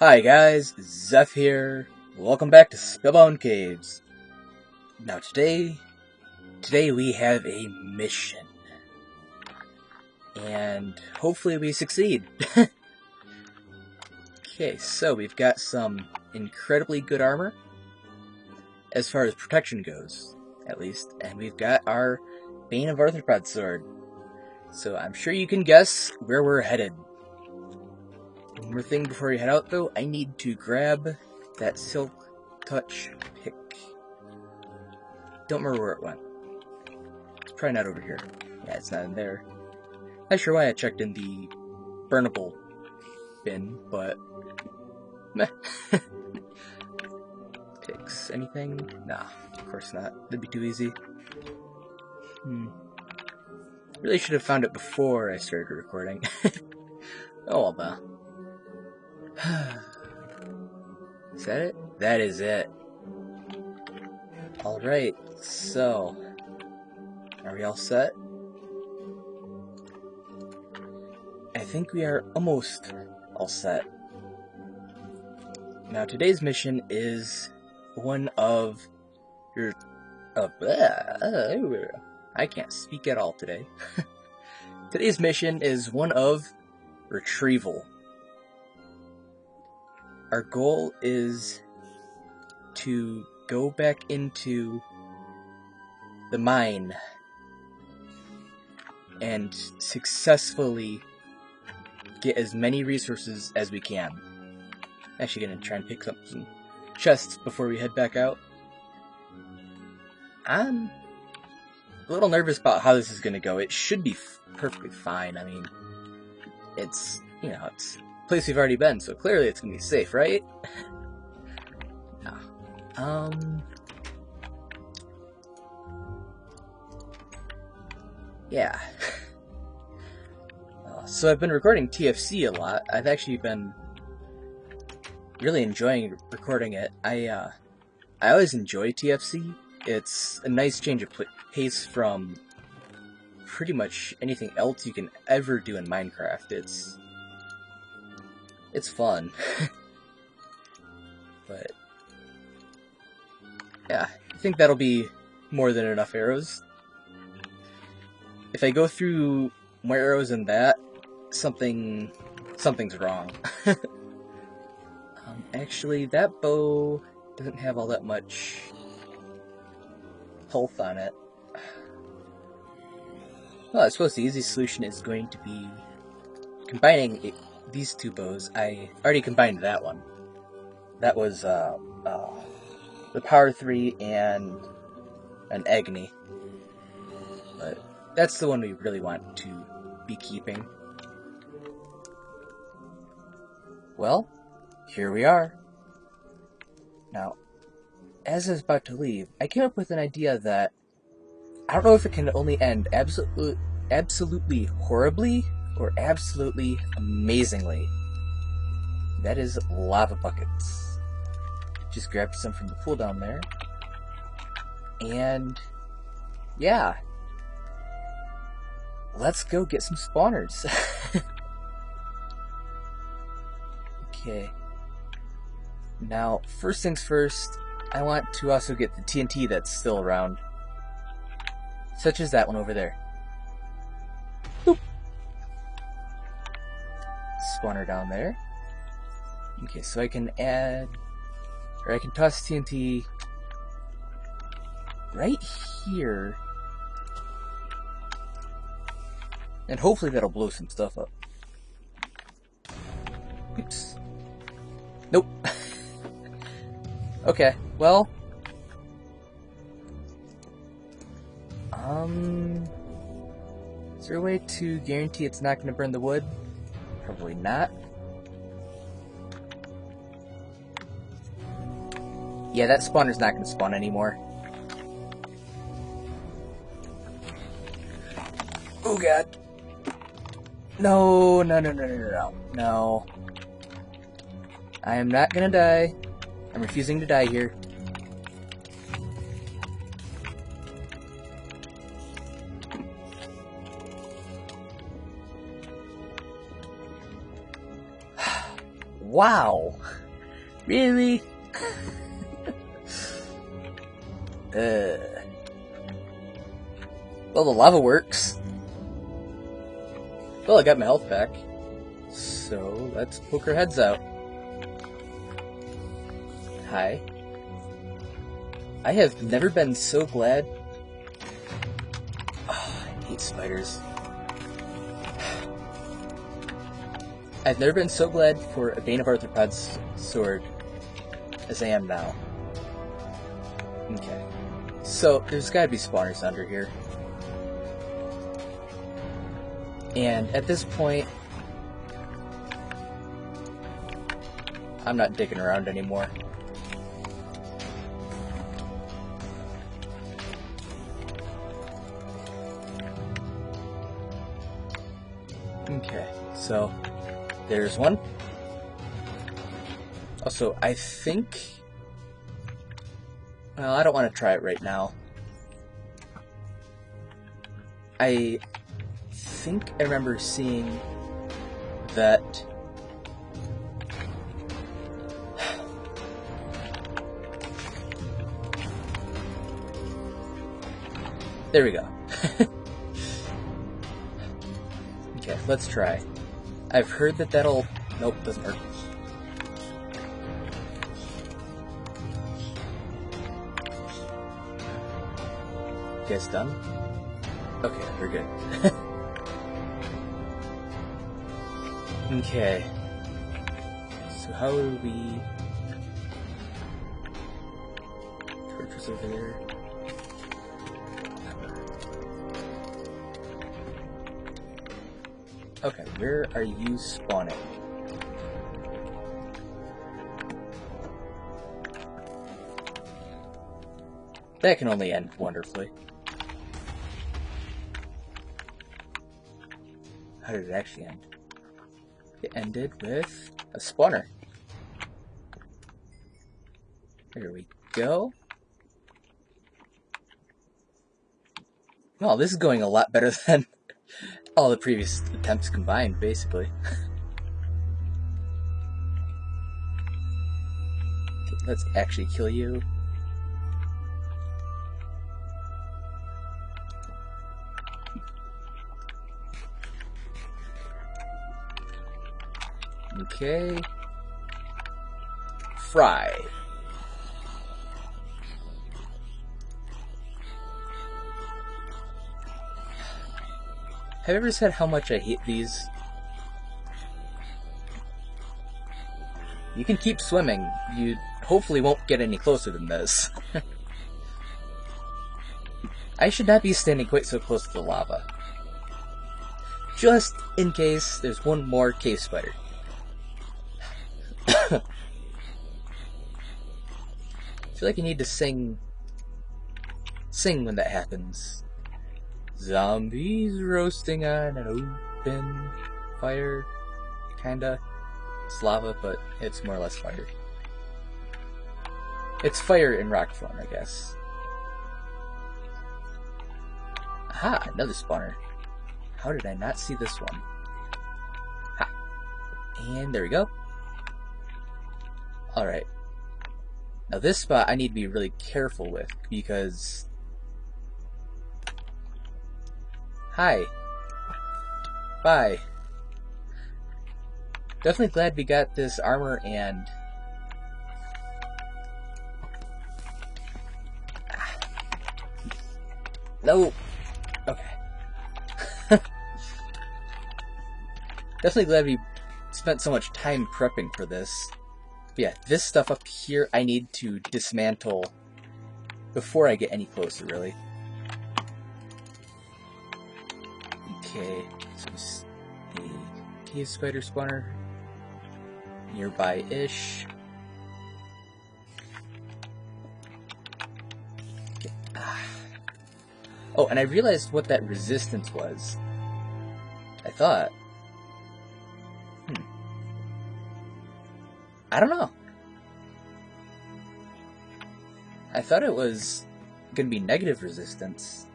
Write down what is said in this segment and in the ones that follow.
Hi guys, Zeph here. Welcome back to Spellbound Caves. Now today we have a mission. And hopefully we succeed. Okay, so we've got some incredibly good armor, as far as protection goes, at least. And we've got our Bane of Arthropod sword. So I'm sure you can guess where we're headed. One more thing before we head out, though, I need to grab that Silk Touch pick. Don't remember where it went. It's probably not over here. Yeah, it's not in there. Not sure why I checked in the burnable bin, but meh. Picks anything? Nah, of course not. That'd be too easy. Really should have found it before I started recording. Oh well. Is that it? That is it. Alright, so are we all set? I think we are almost all set. Now today's mission is one of your... I can't speak at all today. Today's mission is one of retrieval. Our goal is to go back into the mine and successfully get as many resources as we can. Actually gonna try and pick up some chests before we head back out. I'm a little nervous about how this is gonna go. It should be perfectly fine. I mean, it's, it's a place we've already been, so clearly it's gonna be safe, right? Yeah. So I've been recording TFC a lot. I've actually been really enjoying recording it. I always enjoy TFC. It's a nice change of pace from pretty much anything else you can ever do in Minecraft. It's fun. But yeah, I think that'll be more than enough arrows. If I go through more arrows than that, something's wrong. Actually, that bow doesn't have all that much health on it. Well, I suppose the easy solution is going to be combining these two bows. I already combined that one. That was the Power 3 and an Agni. But that's the one we really want to be keeping. Well, here we are. Now, as I was about to leave, I came up with an idea that I don't know if it can only end absolutely horribly or absolutely amazingly. That is lava buckets. Just grabbed some from the pool down there. And yeah. Let's go get some spawners. Okay. Now, first things first, I want to also get the TNT that's still around. Such as that one over there. Boop. Spawner down there. Okay, so I can add... or I can toss TNT right here. And hopefully that'll blow some stuff up. Oops. Nope. Okay, well... is there a way to guarantee it's not going to burn the wood? Probably not. Yeah, that spawner's not going to spawn anymore. Oh god. No. No. I am not going to die. I'm refusing to die here. Wow! Really? Well, the lava works. Well, I got my health back. So, let's poke our heads out. Hi. I have never been so glad. Oh, I hate spiders. I've never been so glad for a Bane of Arthropods sword as I am now. Okay. So, there's gotta be spawners under here. And at this point, I'm not digging around anymore. Okay, so there's one. Also, I think... Well, I don't want to try it right now. I think I remember seeing that... There we go. Okay, let's try. I've heard that that'll... Nope, doesn't work. You guys done? Okay, we're good. Okay. So how do we... Torches over there. Okay, where are you spawning? That can only end wonderfully. How did it actually end? It ended with a spawner. There we go. Well, this is going a lot better than all the previous attempts combined, basically. Okay, let's actually kill you. Okay. Fry. Have you ever said how much I hate these? You can keep swimming. You hopefully won't get any closer than this. I should not be standing quite so close to the lava. Just in case there's one more cave spider. I feel like you need to sing when that happens. Zombies roasting on an open fire. Kinda. It's lava, but it's more or less fire. It's fire in rock form, I guess. Aha, another spawner. How did I not see this one? Ha. And there we go. Alright. Now this spot I need to be really careful with, because... Hi. Bye. Definitely glad we got this armor and... No! Okay. Definitely glad we spent so much time prepping for this. But yeah, this stuff up here I need to dismantle before I get any closer, really. Okay, so a cave spider spawner nearby-ish. Okay. Oh, and I realized what that resistance was. I thought... I don't know. I thought it was going to be negative resistance.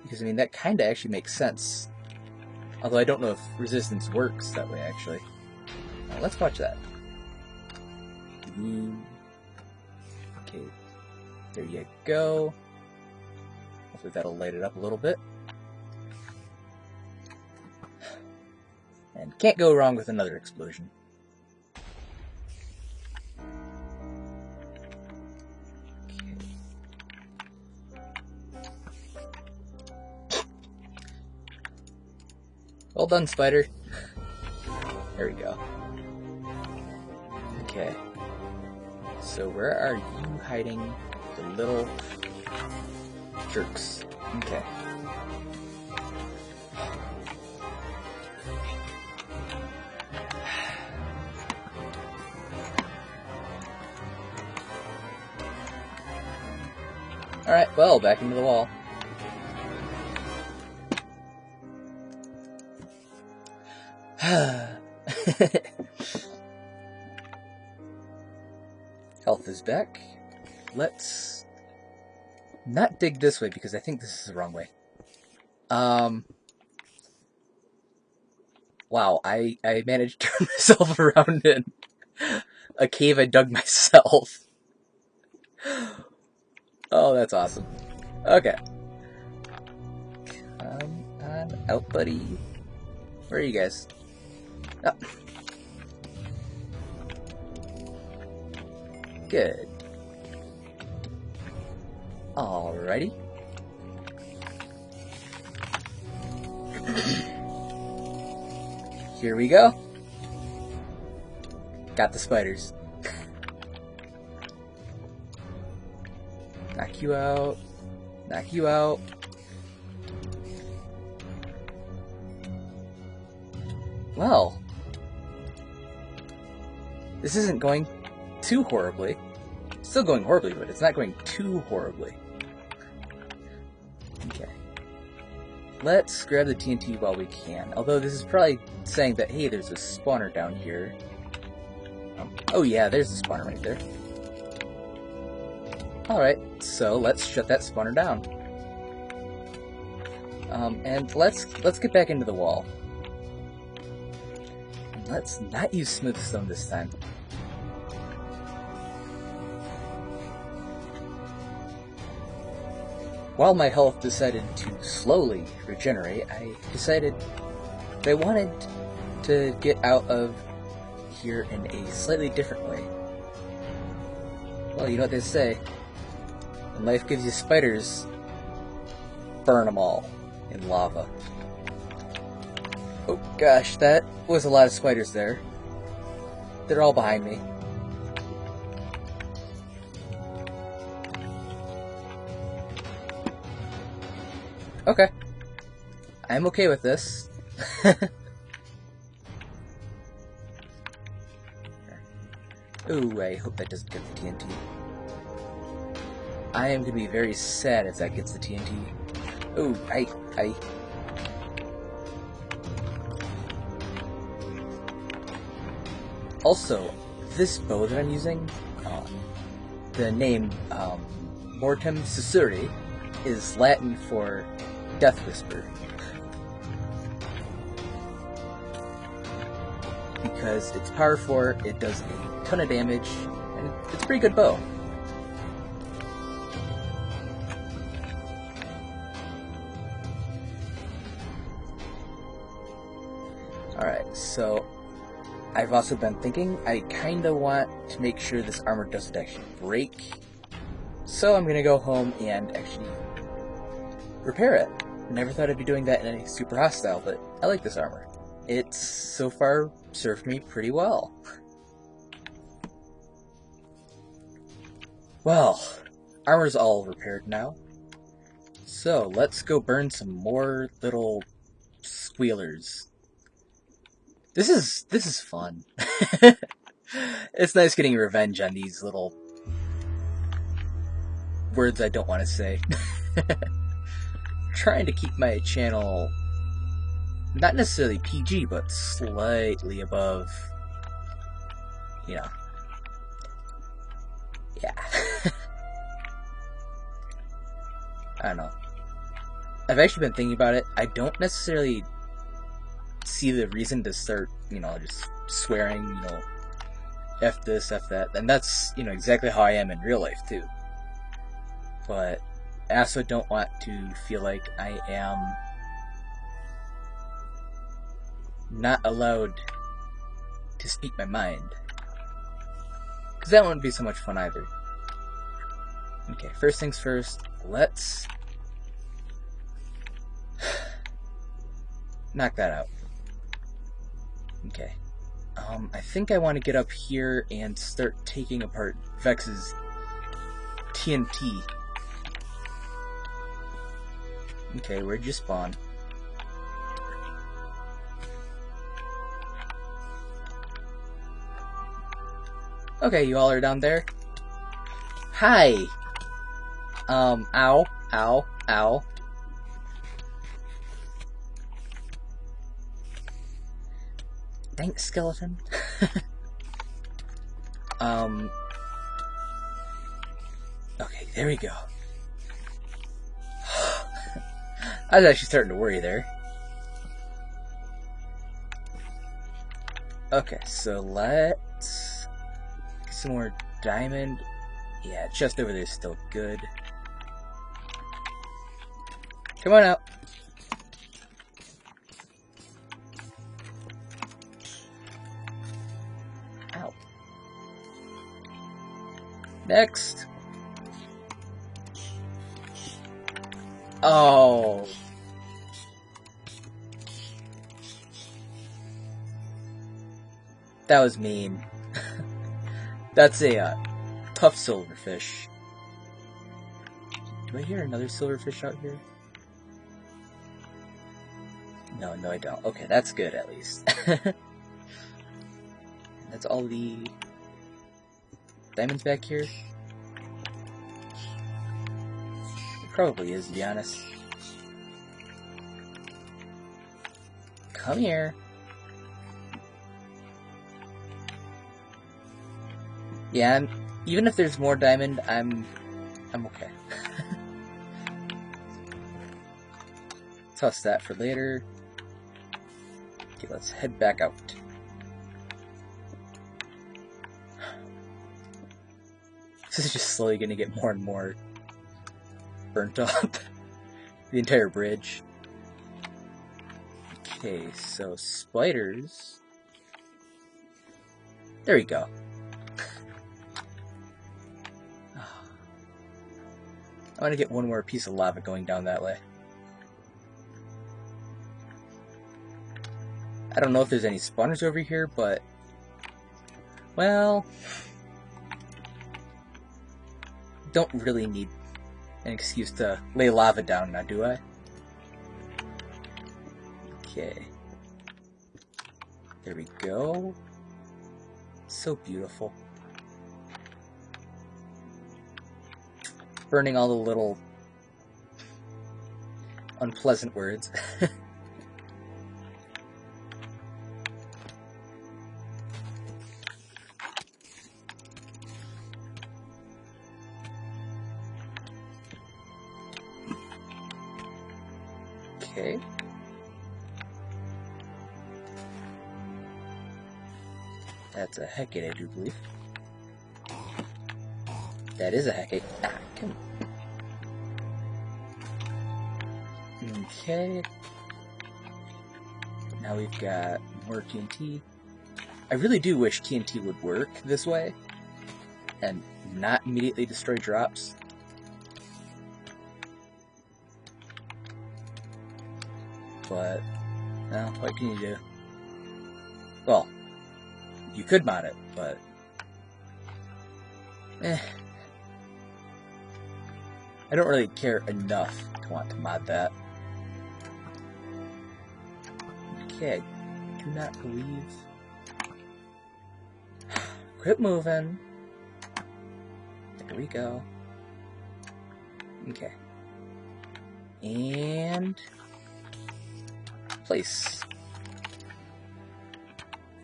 Because, I mean, that kind of actually makes sense. Although I don't know if resistance works that way, actually. Now let's watch that. Okay, there you go. Hopefully that'll light it up a little bit. And can't go wrong with another explosion. Well done, spider. There we go. Okay. So where are you hiding, the little jerks? Okay. Alright, well, back into the wall. Health is back. Let's not dig this way because I think this is the wrong way. Wow, I managed to turn myself around in a cave I dug myself. Oh, that's awesome. Okay. Come on out, buddy. Where are you guys? Oh. Good. Alrighty. Here we go. Got the spiders. Knock you out. Knock you out. Well, this isn't going too horribly. It's still going horribly, but it's not going too horribly. Okay. Let's grab the TNT while we can. Although this is probably saying that, hey, there's a spawner down here. Oh yeah, there's the spawner right there. Alright, so let's shut that spawner down. And let's get back into the wall. Let's not use smooth stone this time. While my health decided to slowly regenerate, I decided that I wanted to get out of here in a slightly different way. Well, you know what they say. When life gives you spiders, burn them all in lava. Oh gosh, that was a lot of spiders there. They're all behind me. Okay. I'm okay with this. Ooh, I hope that doesn't get the TNT. I am going to be very sad if that gets the TNT. Ooh, I... Also, this bow that I'm using, the name Mortem Susuri is Latin for Death Whisper. Because it's power 4, it does a ton of damage, and it's a pretty good bow. Alright, so I've also been thinking I kinda want to make sure this armor doesn't actually break. So I'm gonna go home and actually repair it. Never thought I'd be doing that in a super hostile, but I like this armor. It's so far served me pretty well. Well, armor's all repaired now. So let's go burn some more little squealers. This is fun. It's nice getting revenge on these little words I don't want to say. Trying to keep my channel not necessarily PG, but slightly above, you know. Yeah. I don't know. I've actually been thinking about it. I don't necessarily see the reason to start you know, just swearing, you know, F this, F that. And that's, you know, exactly how I am in real life, too. But I also don't want to feel like I am not allowed to speak my mind. Because that wouldn't be so much fun either. Okay, first things first, let's knock that out. Okay. I think I want to get up here and start taking apart Vex's TNT. Okay, where'd you spawn? Okay, you all are down there. Hi! Ow, ow, ow. Thanks, skeleton. Okay, there we go. I was actually starting to worry there. Okay, so let's get some more diamond. Yeah, just over there is still good. Come on out. Ow. Next. Oh. That was mean. That's a tough silverfish. Do I hear another silverfish out here? No, I don't. Okay, that's good at least. That's all the diamonds back here. It probably is, to be honest. Come here. Yeah, even if there's more diamond, I'm okay. Toss that for later. Okay, let's head back out. This is just slowly gonna get more and more burnt up. The entire bridge. Okay, so spiders. There we go. I want to get one more piece of lava going down that way. I don't know if there's any spawners over here, but... well... don't really need an excuse to lay lava down now, do I? Okay. There we go. So beautiful. Burning all the little unpleasant words. Okay. That's a Hecate, I do believe. That is a Hecate. Ah, come on. Okay. Now we've got more TNT. I really do wish TNT would work this way and not immediately destroy drops. But, well, what can you do? Well, you could mod it, but... I don't really care enough to want to mod that. Okay, I do not believe... Quit moving. There we go. Okay. And... place.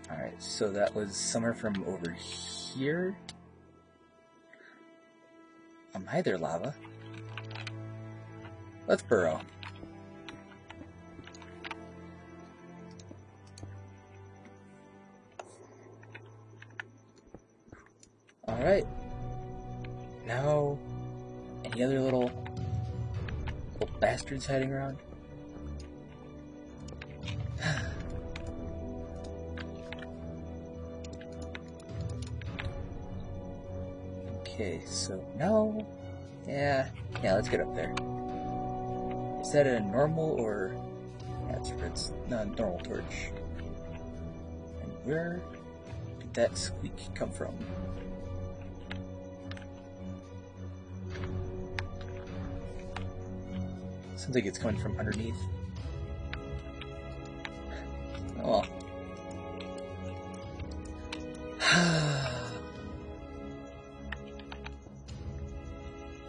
Alright, so that was somewhere from over here. Hi there, lava. Let's burrow. Alright. Now, any other little bastards hiding around? Okay, so now, yeah, let's get up there. Is that a normal or, yeah, it's not a normal torch. And where did that squeak come from? Sounds like it's coming from underneath. Oh.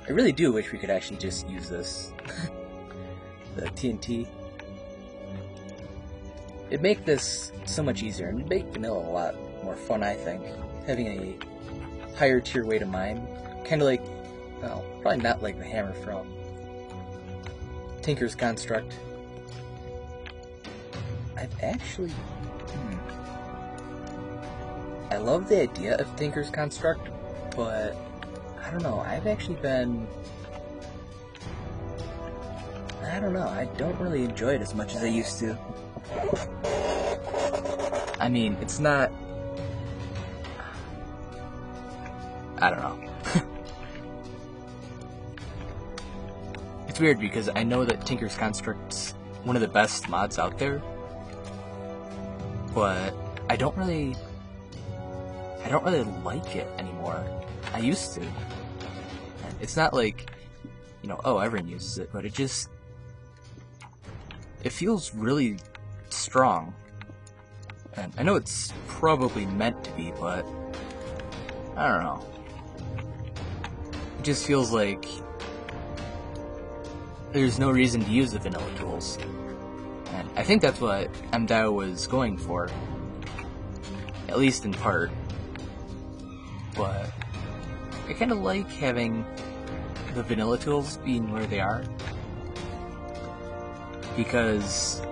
I really do wish we could actually just use this. The TNT. It'd make this so much easier, and it'd make vanilla a lot more fun, I think. Having a higher tier way to mine. Kinda like, well, probably not like the hammer from Tinker's Construct. I've actually... I love the idea of Tinker's Construct, but I don't know, I've actually been... I don't know, I don't really enjoy it as much as I used to. I mean, it's not... I don't know. It's weird because I know that Tinker's Construct's one of the best mods out there, but I don't really like it anymore. I used to. It's not like, you know, oh, everyone uses it, but it feels really strong. And I know it's probably meant to be, but I don't know. It just feels like there's no reason to use the vanilla tools. And I think that's what MDAO was going for. At least in part. But I kind of like having the vanilla tools being where they are. Because,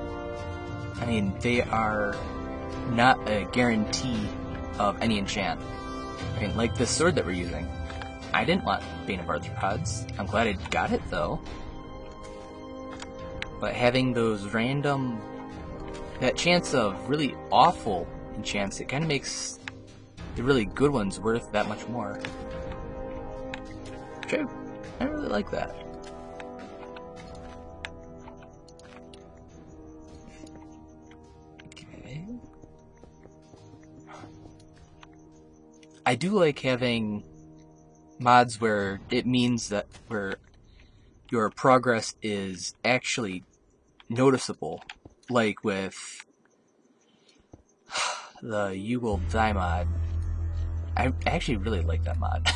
I mean, they are not a guarantee of any enchant. I mean, like this sword that we're using. I didn't want Bane of Arthropods. I'm glad I got it, though. But having those random... that chance of really awful enchants, it kind of makes the really good ones worth that much more. Which I really like that. Okay. I do like having mods where it means that where your progress is actually noticeable, like with the You Will Die mod. I actually really like that mod.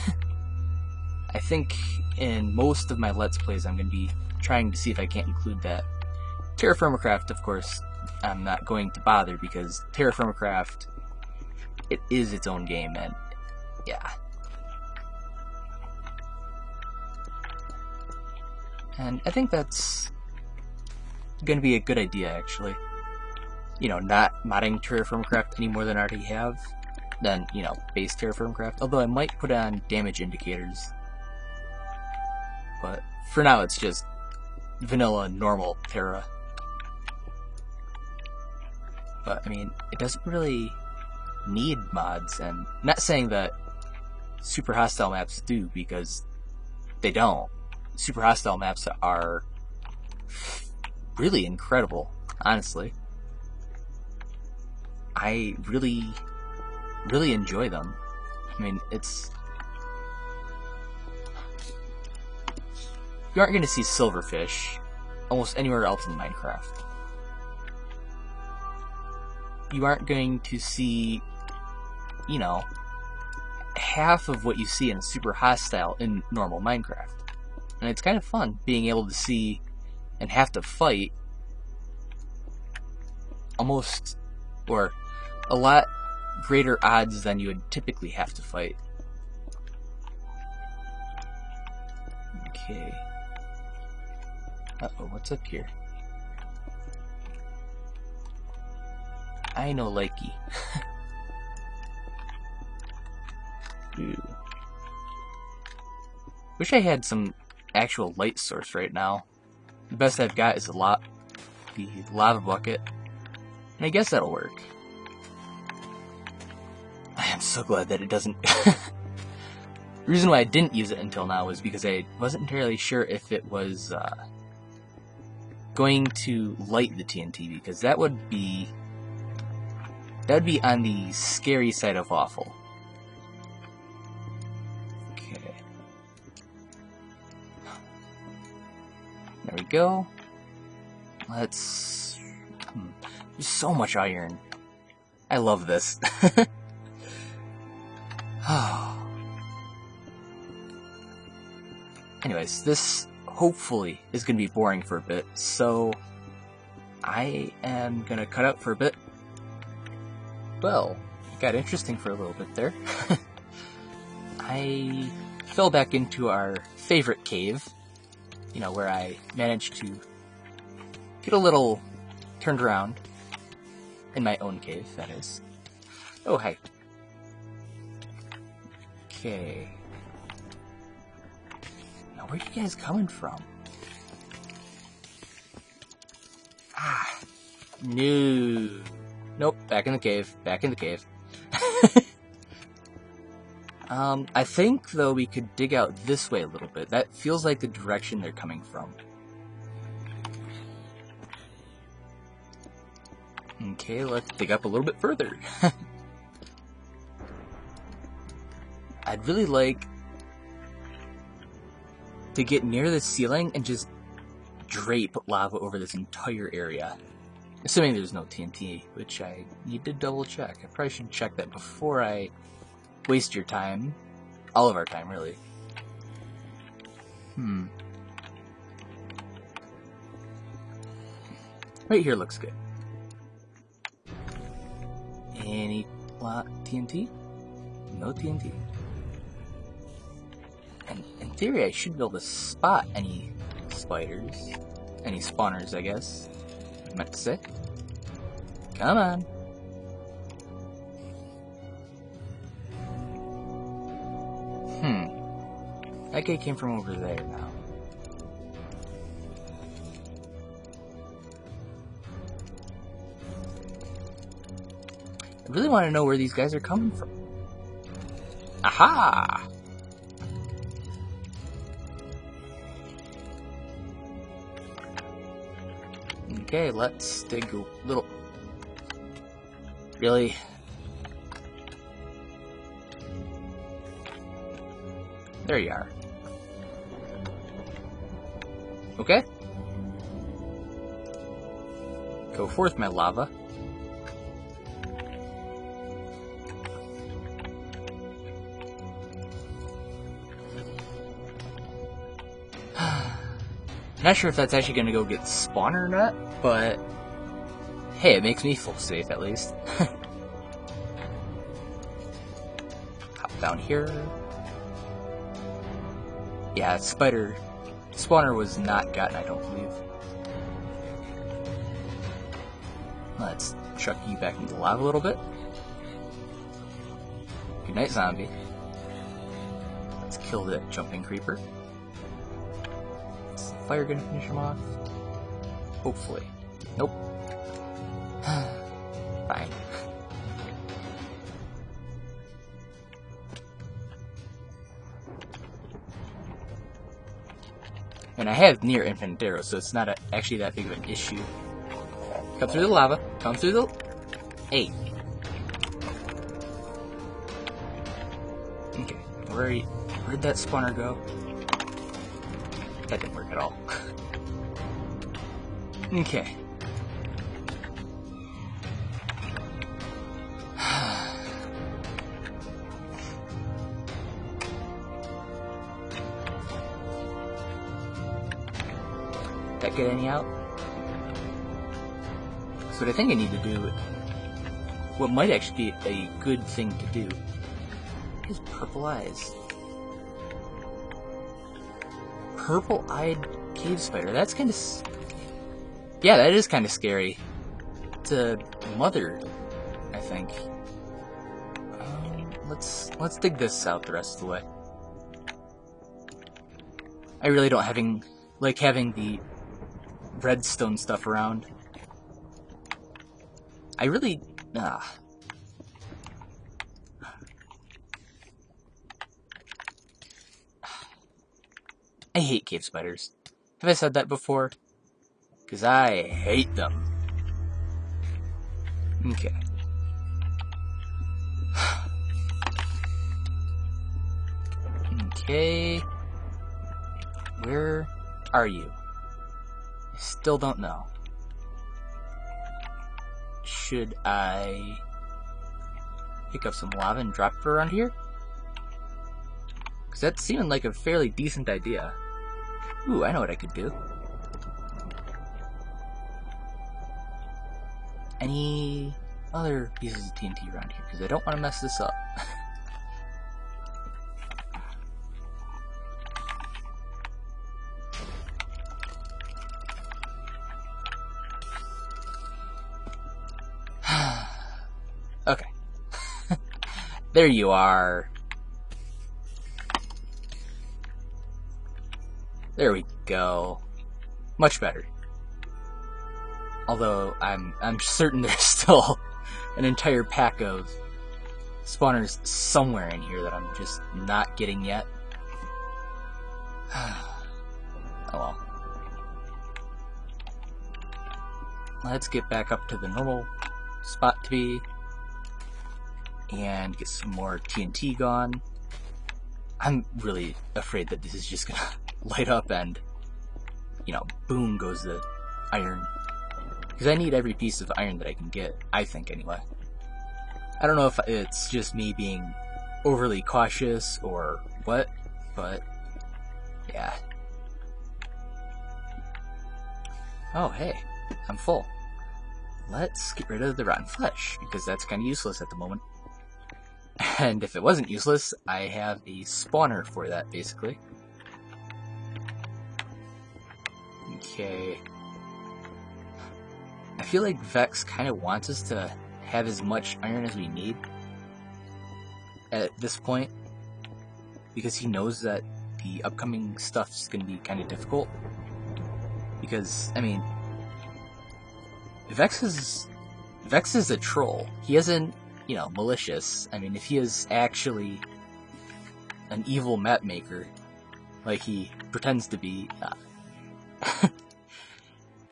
I think in most of my Let's Plays I'm going to be trying to see if I can't include that. Terraformacraft, of course, I'm not going to bother because Terraformacraft, it is its own game, and yeah. And I think that's going to be a good idea, actually. You know, not modding Terraformacraft any more than I already have, than, you know, base Terraformacraft. Although I might put on damage indicators. But for now, it's just vanilla, normal Terra. But, I mean, it doesn't really need mods, and I'm not saying that super hostile maps do, because they don't. Super hostile maps are really incredible, honestly. I really enjoy them. I mean, it's... You aren't going to see silverfish almost anywhere else in Minecraft. You aren't going to see, you know, half of what you see in super hostile in normal Minecraft. And it's kind of fun being able to see and have to fight almost, or a lot greater odds than you would typically have to fight. Okay. Uh-oh, what's up here? I know likey. Ooh. Wish I had some actual light source right now. The best I've got is the lava bucket. And I guess that'll work. I am so glad that it doesn't... The reason why I didn't use it until now was because I wasn't entirely sure if it was going to light the TNT, because that would be on the scary side of awful. Okay. There we go. Let's... There's so much iron. I love this. Anyways, this hopefully is going to be boring for a bit, so I am going to cut out for a bit. Well, it got interesting for a little bit there. I fell back into our favorite cave, you know, where I managed to get a little turned around. In my own cave, that is. Oh, hi. Okay. Now, where are you guys coming from? Ah. No. Nope, back in the cave. Back in the cave. I think, though, we could dig out this way a little bit. That feels like the direction they're coming from. Okay, let's dig up a little bit further. I'd really like to get near the ceiling and just drape lava over this entire area. Assuming there's no TNT, which I need to double check. I probably should check that before I waste your time. All of our time, really. Right here looks good. Any TNT? No TNT. And in theory, I should be able to spot any spiders. Any spawners, I guess. I meant to say. Come on. That guy came from over there now. I really want to know where these guys are coming from. Aha! Okay, let's dig a little... Really? There you are. Okay. Go forth, my lava. Not sure if that's actually going to go get spawned or not, but hey, it makes me feel safe at least. Hop down here. Yeah, spawner was not gotten, I don't believe. Let's chuck you back into the lava a little bit. Good night, zombie. Let's kill that jumping creeper. Is the fire gonna finish him off? Hopefully. Nope. Fine. And I have near infinite arrows, so it's not actually that big of an issue. Come through the lava. Come through the... Hey. Okay. Where'd that spawner go? That didn't work at all. Okay. That get any out? So what I think I need to do, what might actually be a good thing to do, is purple eyes. Purple-eyed cave spider. That's kind of... Yeah, that is kind of scary. It's a mother, I think. let's dig this out the rest of the way. I really don't like having the redstone stuff around. I really I hate cave spiders. Have I said that before? Because I hate them. Okay. Okay. Where are you? I still don't know. Should I pick up some lava and drop it around here? Because that seemed like a fairly decent idea. Ooh, I know what I could do. Any other pieces of TNT around here? Because I don't want to mess this up. Okay. There you are. There we go. Much better. Although I'm certain there's still an entire pack of spawners somewhere in here that I'm just not getting yet. Oh well. Let's get back up to the normal spot to be and get some more TNT gone. I'm really afraid that this is just gonna light up and, you know, boom goes the iron. Because I need every piece of iron that I can get, I think anyway. I don't know if it's just me being overly cautious or what, but yeah. Oh hey, I'm full. Let's get rid of the rotten flesh, because that's kind of useless at the moment. And if it wasn't useless, I have a spawner for that, basically. Okay. I feel like Vex kind of wants us to have as much iron as we need at this point, because he knows that the upcoming stuff's going to be kind of difficult. Because, I mean, Vex is a troll. He isn't, you know, malicious. I mean, if he is actually an evil map maker, like he pretends to be,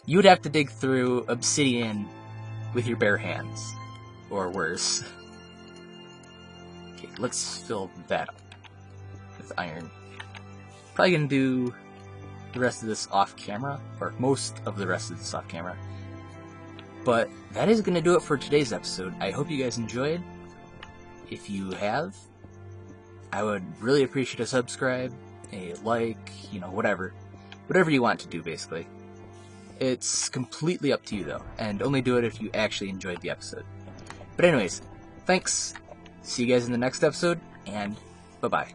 you would have to dig through obsidian with your bare hands, or worse. Okay, let's fill that up with iron. Probably gonna do the rest of this off camera, or most of the rest of this off camera. But that is gonna do it for today's episode. I hope you guys enjoyed. If you have, I would really appreciate a subscribe, a like, you know, whatever you want to do, basically. It's completely up to you, though, and only do it if you actually enjoyed the episode. But anyways, thanks, see you guys in the next episode, and bye-bye.